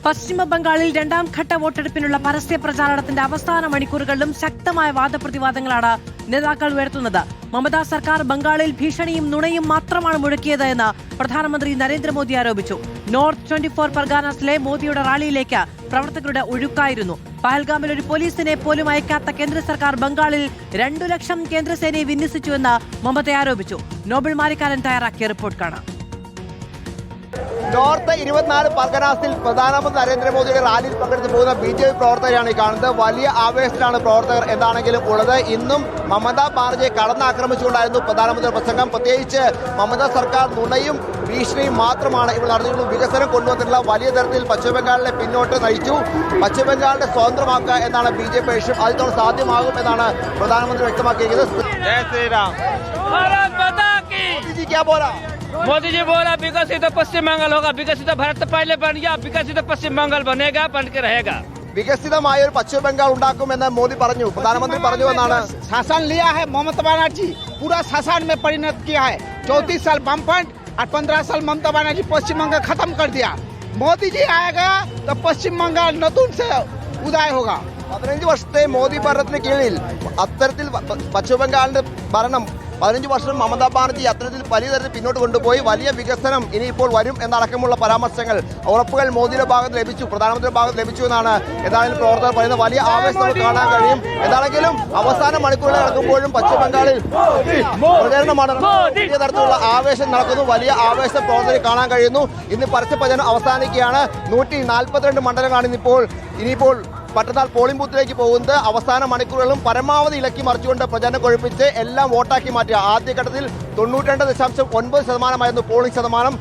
പശ്ചിമ ബംഗാളിൽ രണ്ടാം ഘട്ട വോട്ടെടുപ്പിനുള്ള പരസ്യ പ്രചാരണത്തിന്റെ അവസാന മണിക്കൂറുകളിലും ശക്തമായ വാദപ്രതിവാദങ്ങളാണ് നേതാക്കൾ ഉയർത്തുന്നത്. മമതാ സർക്കാർ ബംഗാളിൽ ഭീഷണിയും നുണയും മാത്രമാണ് മുഴക്കിയത് എന്ന് പ്രധാനമന്ത്രി നരേന്ദ്രമോദി ആരോപിച്ചു. നോർത്ത് 24 പർഗാനാസിലെ മോദിയുടെ റാലിയിലേക്ക് പ്രവർത്തകരുടെ ഒഴുക്കായിരുന്നു. പഹൽഗാമിൽ ഒരു പോലീസിനെ പോലും അയക്കാത്ത കേന്ദ്ര സർക്കാർ ബംഗാളിൽ 2 ലക്ഷം കേന്ദ്രസേനയെ വിന്യസിച്ചുവെന്ന് മമത ആരോപിച്ചു. നോബിൾ മാരിക്കാരൻ തയ്യാറാക്കിയ റിപ്പോർട്ട് കാണാം. നോർത്ത് 24 പർഗനാസിൽ പ്രധാനമന്ത്രി നരേന്ദ്രമോദിയുടെ റാലിയിൽ പങ്കെടുത്ത് പോകുന്ന BJP പ്രവർത്തകരെയാണ് ഈ കാണുന്നത്. വലിയ ആവേശത്തിലാണ് പ്രവർത്തകർ എന്താണെങ്കിലും ഉള്ളത്. ഇന്നും മമതാ ബാനർജിയെ കടന്നാക്രമിച്ചുകൊണ്ടായിരുന്നു പ്രധാനമന്ത്രി പ്രസംഗം. പ്രത്യേകിച്ച് മമതാ സർക്കാർ നുണയും ഭീഷണിയും മാത്രമാണ് ഇവിടെ നടന്നിട്ടുള്ളത്. വികസനം കൊണ്ടുവന്നിട്ടുള്ള വലിയ തരത്തിൽ പശ്ചിമബംഗാളിനെ പിന്നോട്ട് നയിച്ചു. പശ്ചിമബംഗാളിനെ സ്വതന്ത്രമാക്കുക എന്നാണ് BJP ലക്ഷ്യം. അതിനോട് സാധ്യമാകും എന്നാണ് പ്രധാനമന്ത്രി വ്യക്തമാക്കിയിരിക്കുന്നത്. मोदी जी बोला विकसित पश्चिम बंगाल होगा, विकसित भारत पहले बन गया, विकसित पश्चिम बंगाल बनेगा, बन के रहेगा. വികസിതമായ ഒരു പശ്ചിമ ബംഗാൾ ഉണ്ടാക്കുമെന്ന് മോദി പറഞ്ഞു, പ്രധാനമന്ത്രി പറഞ്ഞു എന്നാണ്. शासन लिया है ममता बनर्जी, पूरा शासन में परिणत किया है. 34 साल वामफ्रंट और 15 साल ममता बनर्जी पश्चिम बंगाल खत्म कर दिया. मोदी जी आएगा तो पश्चिम बंगाल नतून से उदय होगा. 15 വർഷത്തെ മോദി ഭരണത്തിന് കീഴിൽ അത്തരത്തിൽ പശ്ചിമ ബംഗാളിന്റെ ഭരണം 15 വർഷം മമതാ ബാനർജി അത്തരത്തിൽ വലിയ തരത്തിൽ പിന്നോട്ട് കൊണ്ടുപോയി. വലിയ വികസനം ഇനിയിപ്പോൾ വരും എന്നടക്കമുള്ള പരാമർശങ്ങൾ, ഉറപ്പുകൾ മോദിയുടെ ഭാഗത്ത് ലഭിച്ചു, പ്രധാനമന്ത്രിയുടെ ഭാഗത്ത് ലഭിച്ചു എന്നാണ് എന്തായാലും പ്രവർത്തകർ പറയുന്നത്. വലിയ ആവേശം നമുക്ക് കാണാൻ കഴിയും. എന്താണെങ്കിലും അവസാന മണിക്കൂറുകൾ നടക്കുമ്പോഴും പശ്ചിമ ബംഗാളിൽ പ്രചരണമാണ്. വലിയ തരത്തിലുള്ള ആവേശം നടക്കുന്നു. വലിയ ആവേശം പ്രവർത്തകർ കാണാൻ കഴിയുന്നു. ഇന്ന് പരസ്യ പ്രചരണം അവസാനിക്കുകയാണ്. 142 മണ്ഡലങ്ങളാണ് ഇനിയിപ്പോൾ മറ്റന്നാൾ പോളിംഗ് ബൂത്തിലേക്ക് പോകുന്നത്. അവസാന മണിക്കൂറുകളും പരമാവധി ഇളക്കി മറിച്ചുകൊണ്ട് പ്രചരണം കൊഴുപ്പിച്ച് എല്ലാം വോട്ടാക്കി മാറ്റുക. ആദ്യഘട്ടത്തിൽ 92.9% പോളിംഗ് ശതമാനം.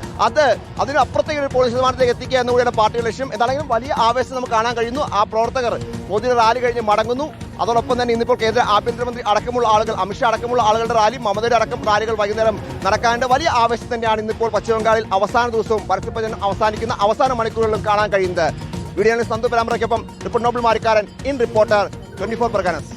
അതിനപ്പുറത്തേക്ക് ഒരു പോളിംഗ് ശതമാനത്തിലേക്ക് എത്തിക്കുക എന്നുകൂടിയാണ് പാർട്ടിയുടെ ലക്ഷ്യം. എന്താണെങ്കിലും വലിയ ആവേശം നമുക്ക് കാണാൻ കഴിയുന്നു. ആ പ്രവർത്തകർ മോദിയുടെ റാലി കഴിഞ്ഞ് മടങ്ങുന്നു. അതോടൊപ്പം തന്നെ ഇന്നിപ്പോൾ കേന്ദ്ര ആഭ്യന്തരമന്ത്രി അടക്കമുള്ള ആളുകൾ, അമിത്ഷാ അടക്കമുള്ള ആളുകളുടെ റാലി, മമതയുടെ അടക്കം റാലികൾ വൈകുന്നേരം നടക്കാനുണ്ട്. വലിയ ആവേശം തന്നെയാണ് ഇന്നിപ്പോൾ പശ്ചിമ ബംഗാളിൽ അവസാന ദിവസവും പരസ്യപ്രചരണം അവസാനിക്കുന്ന അവസാന മണിക്കൂറുകളിലും കാണാൻ കഴിയുന്നത്. വീഡിയോ സന്തു പരാമറയ്ക്കൊപ്പം report Noble Marikkaran, in reporter 24 Parganas.